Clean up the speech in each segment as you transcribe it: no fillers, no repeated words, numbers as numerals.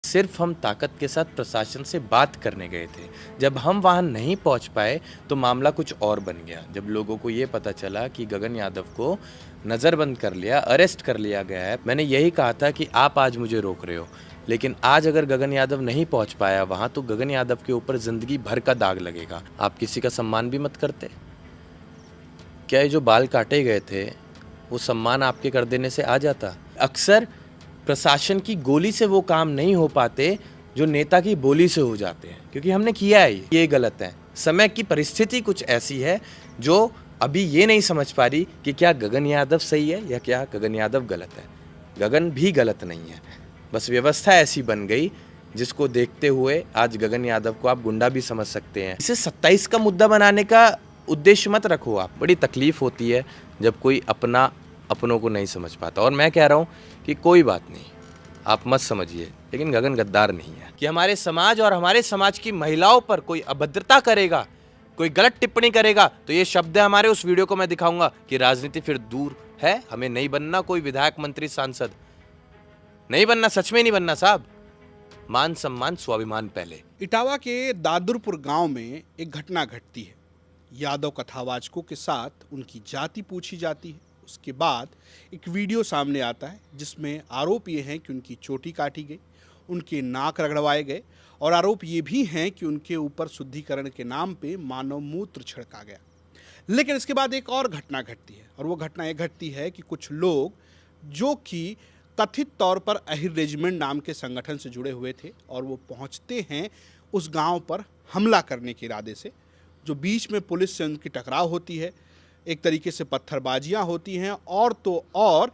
सिर्फ हम ताकत के साथ प्रशासन से बात करने गए थे। जब हम वहाँ नहीं पहुँच पाए तो मामला कुछ और बन गया। जब लोगों को ये पता चला कि गगन यादव को नज़रबंद कर लिया, अरेस्ट कर लिया गया है, मैंने यही कहा था कि आप आज मुझे रोक रहे हो, लेकिन आज अगर गगन यादव नहीं पहुँच पाया वहाँ तो गगन यादव के ऊपर ज़िंदगी भर का दाग लगेगा। आप किसी का सम्मान भी मत करते? क्या ये जो बाल काटे गए थे वो सम्मान आपके कर देने से आ जाता? अक्सर प्रशासन की गोली से वो काम नहीं हो पाते जो नेता की बोली से हो जाते हैं, क्योंकि हमने किया है ये गलत है। समय की परिस्थिति कुछ ऐसी है जो अभी ये नहीं समझ पा रही कि क्या गगन यादव सही है या क्या गगन यादव गलत है। गगन भी गलत नहीं है, बस व्यवस्था ऐसी बन गई जिसको देखते हुए आज गगन यादव को आप गुंडा भी समझ सकते हैं। इसे 27 का मुद्दा बनाने का उद्देश्य मत रखो आप। बड़ी तकलीफ होती है जब कोई अपनों को नहीं समझ पाता। और मैं कह रहा हूँ कि कोई बात नहीं, आप मत समझिए, लेकिन गगन गद्दार नहीं है। कि हमारे समाज और हमारे समाज की महिलाओं पर कोई अभद्रता करेगा, कोई गलत टिप्पणी करेगा तो ये शब्द है हमारे, उस वीडियो को मैं दिखाऊंगा कि राजनीति फिर दूर है। हमें नहीं बनना कोई विधायक, मंत्री, सांसद नहीं बनना, सच में नहीं बनना साहब। मान सम्मान स्वाभिमान पहले। इटावा के दादुरपुर गांव में एक घटना घटती है। यादव कथावाचकों के साथ उनकी जाति पूछी जाती है। उसके बाद एक वीडियो सामने आता है जिसमें आरोप ये हैं कि उनकी चोटी काटी गई, उनके नाक रगड़वाए गए और आरोप ये भी हैं कि उनके ऊपर शुद्धिकरण के नाम पे मानव मूत्र छिड़का गया। लेकिन इसके बाद एक और घटना घटती है और वो घटना ये घटती है कि कुछ लोग जो कि कथित तौर पर अहिर रेजिमेंट नाम के संगठन से जुड़े हुए थे और वो पहुंचते हैं उस गांव पर हमला करने के इरादे से। जो बीच में पुलिस से उनकी टकराव होती है, एक तरीके से पत्थरबाजियां होती हैं और तो और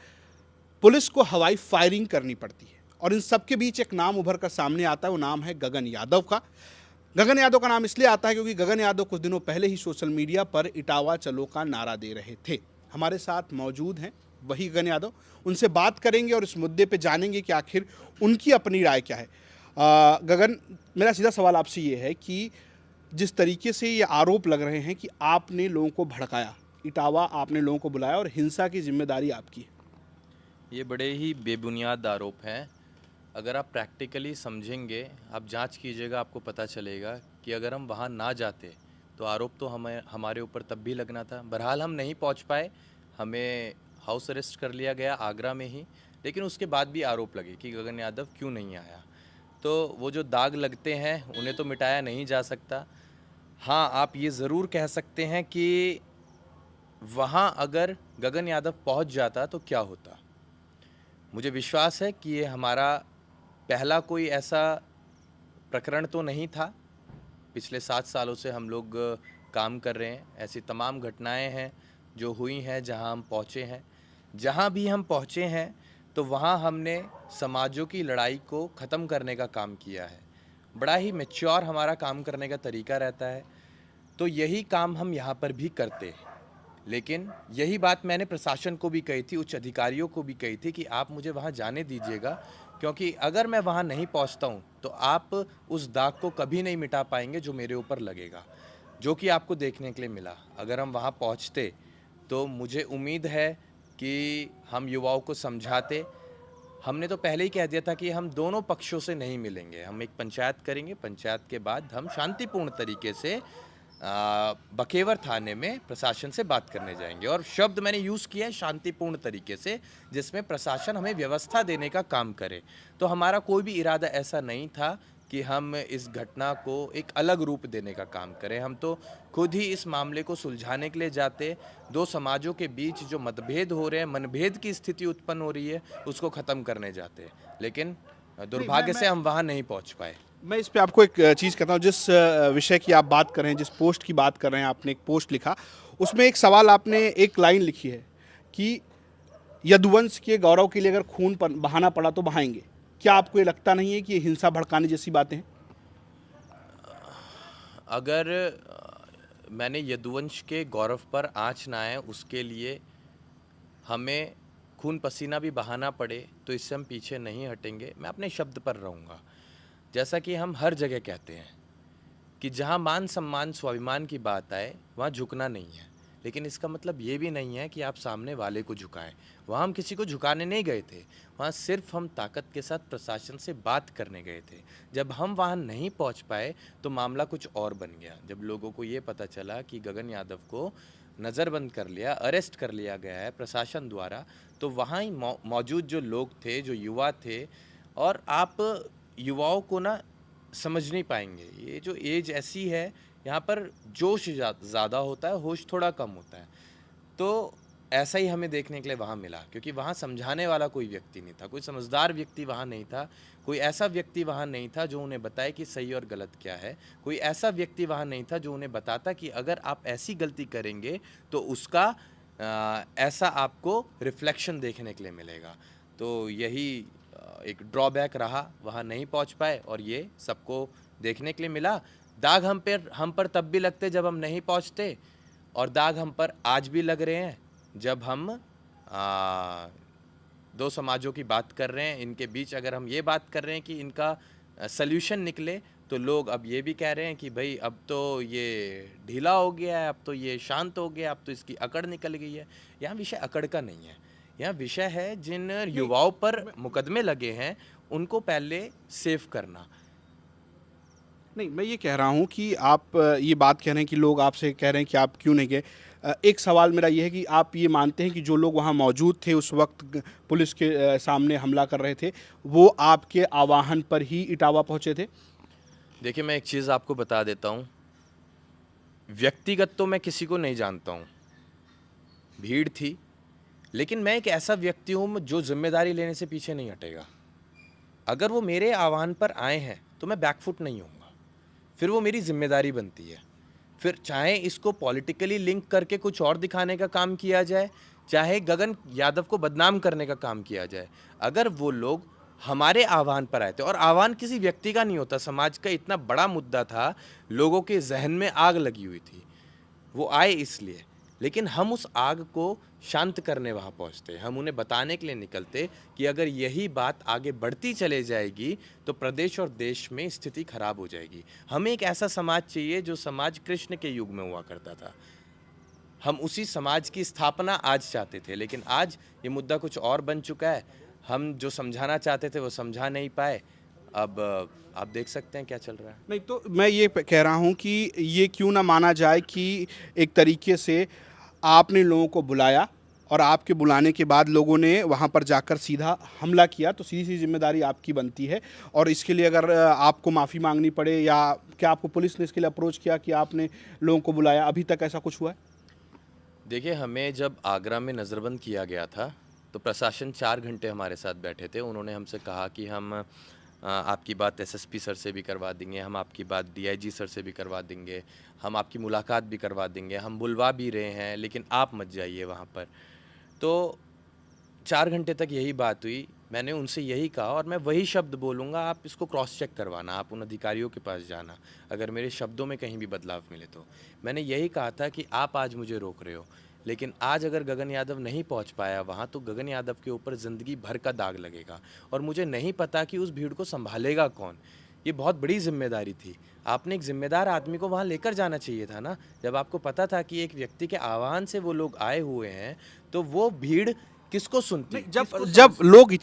पुलिस को हवाई फायरिंग करनी पड़ती है। और इन सब के बीच एक नाम उभर कर सामने आता है, वो नाम है गगन यादव का। गगन यादव का नाम इसलिए आता है क्योंकि गगन यादव कुछ दिनों पहले ही सोशल मीडिया पर इटावा चलो का नारा दे रहे थे। हमारे साथ मौजूद हैं वही गगन यादव, उनसे बात करेंगे और इस मुद्दे पे जानेंगे कि आखिर उनकी अपनी राय क्या है। गगन, मेरा सीधा सवाल आपसे ये है कि जिस तरीके से ये आरोप लग रहे हैं कि आपने लोगों को भड़काया, इटावा आपने लोगों को बुलाया और हिंसा की जिम्मेदारी आपकी है, ये बड़े ही बेबुनियाद आरोप हैं। अगर आप प्रैक्टिकली समझेंगे, आप जांच कीजिएगा, आपको पता चलेगा कि अगर हम वहां ना जाते तो आरोप तो हमारे ऊपर तब भी लगना था। बहरहाल हम नहीं पहुंच पाए, हमें हाउस अरेस्ट कर लिया गया आगरा में ही, लेकिन उसके बाद भी आरोप लगे कि गगन यादव क्यों नहीं आया। तो वो जो दाग लगते हैं उन्हें तो मिटाया नहीं जा सकता। हाँ, आप ये ज़रूर कह सकते हैं कि वहाँ अगर गगन यादव पहुँच जाता तो क्या होता। मुझे विश्वास है कि ये हमारा पहला कोई ऐसा प्रकरण तो नहीं था। पिछले 7 सालों से हम लोग काम कर रहे हैं। ऐसी तमाम घटनाएं हैं जो हुई हैं जहां हम पहुंचे हैं। जहां भी हम पहुंचे हैं तो वहां हमने समाजों की लड़ाई को ख़त्म करने का काम किया है। बड़ा ही मैच्योर हमारा काम करने का तरीका रहता है। तो यही काम हम यहाँ पर भी करते हैं। लेकिन यही बात मैंने प्रशासन को भी कही थी, उच्च अधिकारियों को भी कही थी कि आप मुझे वहाँ जाने दीजिएगा, क्योंकि अगर मैं वहाँ नहीं पहुँचता हूँ तो आप उस दाग को कभी नहीं मिटा पाएंगे जो मेरे ऊपर लगेगा, जो कि आपको देखने के लिए मिला। अगर हम वहाँ पहुँचते तो मुझे उम्मीद है कि हम युवाओं को समझाते। हमने तो पहले ही कह दिया था कि हम दोनों पक्षों से नहीं मिलेंगे, हम एक पंचायत करेंगे, पंचायत के बाद हम शांतिपूर्ण तरीके से बखेवर थाने में प्रशासन से बात करने जाएंगे। और शब्द मैंने यूज़ किया है शांतिपूर्ण तरीके से, जिसमें प्रशासन हमें व्यवस्था देने का काम करे। तो हमारा कोई भी इरादा ऐसा नहीं था कि हम इस घटना को एक अलग रूप देने का काम करें। हम तो खुद ही इस मामले को सुलझाने के लिए जाते। दो समाजों के बीच जो मतभेद हो रहे हैं, मनभेद की स्थिति उत्पन्न हो रही है, उसको ख़त्म करने जाते। लेकिन दुर्भाग्य से हम वहाँ नहीं पहुँच पाए। मैं इस पे आपको एक चीज़ कहता हूँ। जिस विषय की आप बात कर रहे हैं, जिस पोस्ट की बात कर रहे हैं, आपने एक पोस्ट लिखा, उसमें एक सवाल, आपने एक लाइन लिखी है कि यदुवंश के गौरव के लिए अगर खून बहाना पड़ा तो बहाएंगे। क्या आपको ये लगता नहीं है कि ये हिंसा भड़काने जैसी बातें हैं? अगर मैंने यदुवंश के गौरव पर आँच ना आए, उसके लिए हमें खून पसीना भी बहाना पड़े, तो इससे हम पीछे नहीं हटेंगे। मैं अपने शब्द पर रहूँगा। जैसा कि हम हर जगह कहते हैं कि जहाँ मान सम्मान स्वाभिमान की बात आए वहाँ झुकना नहीं है। लेकिन इसका मतलब ये भी नहीं है कि आप सामने वाले को झुकाएं। वहाँ हम किसी को झुकाने नहीं गए थे, वहाँ सिर्फ हम ताकत के साथ प्रशासन से बात करने गए थे। जब हम वहाँ नहीं पहुँच पाए तो मामला कुछ और बन गया। जब लोगों को ये पता चला कि गगन यादव को नज़रबंद कर लिया, अरेस्ट कर लिया गया है प्रशासन द्वारा, तो वहाँ ही मौजूद जो लोग थे, जो युवा थे, और आप युवाओं को ना समझ नहीं पाएंगे, ये जो एज ऐसी है, यहाँ पर जोश ज़्यादा होता है, होश थोड़ा कम होता है। तो ऐसा ही हमें देखने के लिए वहाँ मिला, क्योंकि वहाँ समझाने वाला कोई व्यक्ति नहीं था, कोई समझदार व्यक्ति वहाँ नहीं था, कोई ऐसा व्यक्ति वहाँ नहीं था जो उन्हें बताए कि सही और गलत क्या है, कोई ऐसा व्यक्ति वहाँ नहीं था जो उन्हें बताता कि अगर आप ऐसी गलती करेंगे तो उसका ऐसा आपको रिफ्लेक्शन देखने के लिए मिलेगा। तो यही एक ड्रॉबैक रहा, वहाँ नहीं पहुँच पाए और ये सबको देखने के लिए मिला। दाग हम पर तब भी लगते जब हम नहीं पहुँचते, और दाग हम पर आज भी लग रहे हैं जब हम दो समाजों की बात कर रहे हैं। इनके बीच अगर हम ये बात कर रहे हैं कि इनका सल्यूशन निकले, तो लोग अब ये भी कह रहे हैं कि भाई अब तो ये ढीला हो गया है, अब तो ये शांत हो गया, अब तो इसकी अकड़ निकल गई है। यहाँ विषय अकड़ का नहीं है, यहाँ विषय है जिन युवाओं पर मुकदमे लगे हैं उनको पहले सेव करना। नहीं, मैं ये कह रहा हूँ कि आप ये बात कह रहे हैं कि लोग आपसे कह रहे हैं कि आप क्यों नहीं गए। एक सवाल मेरा ये है कि आप ये मानते हैं कि जो लोग वहाँ मौजूद थे उस वक्त पुलिस के सामने हमला कर रहे थे, वो आपके आह्वान पर ही इटावा पहुँचे थे? देखिए, मैं एक चीज़ आपको बता देता हूँ, व्यक्तिगत तो मैं किसी को नहीं जानता हूँ, भीड़ थी, लेकिन मैं एक ऐसा व्यक्ति हूँ जो जिम्मेदारी लेने से पीछे नहीं हटेगा। अगर वो मेरे आह्वान पर आए हैं तो मैं बैकफुट नहीं होऊंगा, फिर वो मेरी जिम्मेदारी बनती है। फिर चाहे इसको पॉलिटिकली लिंक करके कुछ और दिखाने का काम किया जाए, चाहे गगन यादव को बदनाम करने का काम किया जाए, अगर वो लोग हमारे आह्वान पर आए थे, और आह्वान किसी व्यक्ति का नहीं होता, समाज का इतना बड़ा मुद्दा था, लोगों के जहन में आग लगी हुई थी, वो आए इसलिए, लेकिन हम उस आग को शांत करने वहाँ पहुँचते, हम उन्हें बताने के लिए निकलते कि अगर यही बात आगे बढ़ती चले जाएगी तो प्रदेश और देश में स्थिति खराब हो जाएगी। हमें एक ऐसा समाज चाहिए जो समाज कृष्ण के युग में हुआ करता था। हम उसी समाज की स्थापना आज चाहते थे, लेकिन आज ये मुद्दा कुछ और बन चुका है। हम जो समझाना चाहते थे वो समझा नहीं पाए। अब आप देख सकते हैं क्या चल रहा है। नहीं, तो मैं ये कह रहा हूँ कि ये क्यों ना माना जाए कि एक तरीके से आपने लोगों को बुलाया और आपके बुलाने के बाद लोगों ने वहाँ पर जाकर सीधा हमला किया, तो सीधी सी जिम्मेदारी आपकी बनती है। और इसके लिए अगर आपको माफ़ी मांगनी पड़े, या क्या आपको पुलिस ने इसके लिए अप्रोच किया कि आपने लोगों को बुलाया, अभी तक ऐसा कुछ हुआ है? देखिए, हमें जब आगरा में नज़रबंद किया गया था तो प्रशासन 4 घंटे हमारे साथ बैठे थे। उन्होंने हमसे कहा कि हम आपकी बात एसएसपी सर से भी करवा देंगे, हम आपकी बात डीआईजी सर से भी करवा देंगे, हम आपकी मुलाकात भी करवा देंगे, हम बुलवा भी रहे हैं, लेकिन आप मत जाइए वहाँ पर। तो 4 घंटे तक यही बात हुई। मैंने उनसे यही कहा, और मैं वही शब्द बोलूँगा, आप इसको क्रॉस चेक करवाना, आप उन अधिकारियों के पास जाना, अगर मेरे शब्दों में कहीं भी बदलाव मिले तो। मैंने यही कहा था कि आप आज मुझे रोक रहे हो, लेकिन आज अगर गगन यादव नहीं पहुंच पाया वहां, तो गगन यादव के ऊपर ज़िंदगी भर का दाग लगेगा, और मुझे नहीं पता कि उस भीड़ को संभालेगा कौन। ये बहुत बड़ी जिम्मेदारी थी। आपने एक जिम्मेदार आदमी को वहाँ लेकर जाना चाहिए था ना। जब आपको पता था कि एक व्यक्ति के आह्वान से वो लोग आए हुए हैं, तो वो भीड़ किसको सुनती? जब लोग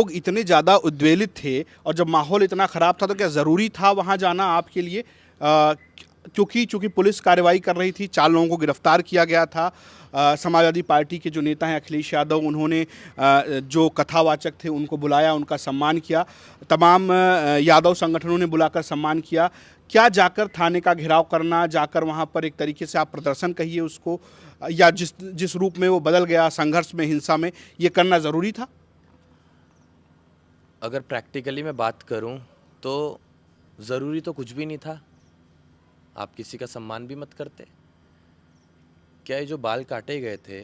इतने ज़्यादा उद्वेलित थे और जब माहौल इतना ख़राब था, तो क्या ज़रूरी था वहाँ जाना आपके लिए? क्योंकि पुलिस कार्रवाई कर रही थी, 4 लोगों को गिरफ्तार किया गया था। समाजवादी पार्टी के जो नेता हैं अखिलेश यादव, उन्होंने जो कथावाचक थे उनको बुलाया, उनका सम्मान किया, तमाम यादव संगठनों ने बुलाकर सम्मान किया। क्या जाकर थाने का घेराव करना, जाकर वहाँ पर एक तरीके से आप प्रदर्शन कहिए उसको, या जिस रूप में वो बदल गया संघर्ष में, हिंसा में, ये करना ज़रूरी था? अगर प्रैक्टिकली मैं बात करूं तो ज़रूरी तो कुछ भी नहीं था। आप किसी का सम्मान भी मत करते। क्या ये जो बाल काटे गए थे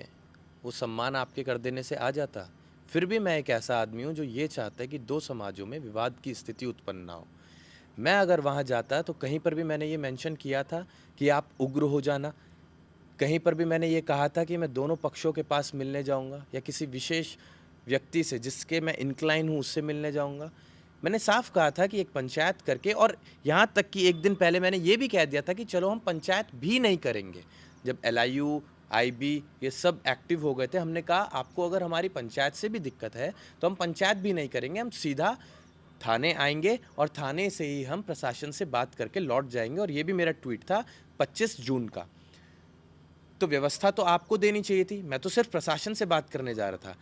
वो सम्मान आपके कर देने से आ जाता? फिर भी मैं एक ऐसा आदमी हूँ जो ये चाहता है कि 2 समाजों में विवाद की स्थिति उत्पन्न ना हो। मैं अगर वहाँ जाता तो कहीं पर भी मैंने ये मेंशन किया था कि आप उग्र हो जाना, कहीं पर भी मैंने ये कहा था कि मैं दोनों पक्षों के पास मिलने जाऊँगा, या किसी विशेष व्यक्ति से जिसके मैं इंक्लाइन हूँ उससे मिलने जाऊँगा। मैंने साफ कहा था कि एक पंचायत करके, और यहाँ तक कि एक दिन पहले मैंने ये भी कह दिया था कि चलो हम पंचायत भी नहीं करेंगे। जब एलआईयू आईबी ये सब एक्टिव हो गए थे। हमने कहा आपको अगर हमारी पंचायत से भी दिक्कत है तो हम पंचायत भी नहीं करेंगे, हम सीधा थाने आएंगे और थाने से ही हम प्रशासन से बात करके लौट जाएंगे। और ये भी मेरा ट्वीट था 25 जून का। तो व्यवस्था तो आपको देनी चाहिए थी, मैं तो सिर्फ प्रशासन से बात करने जा रहा था।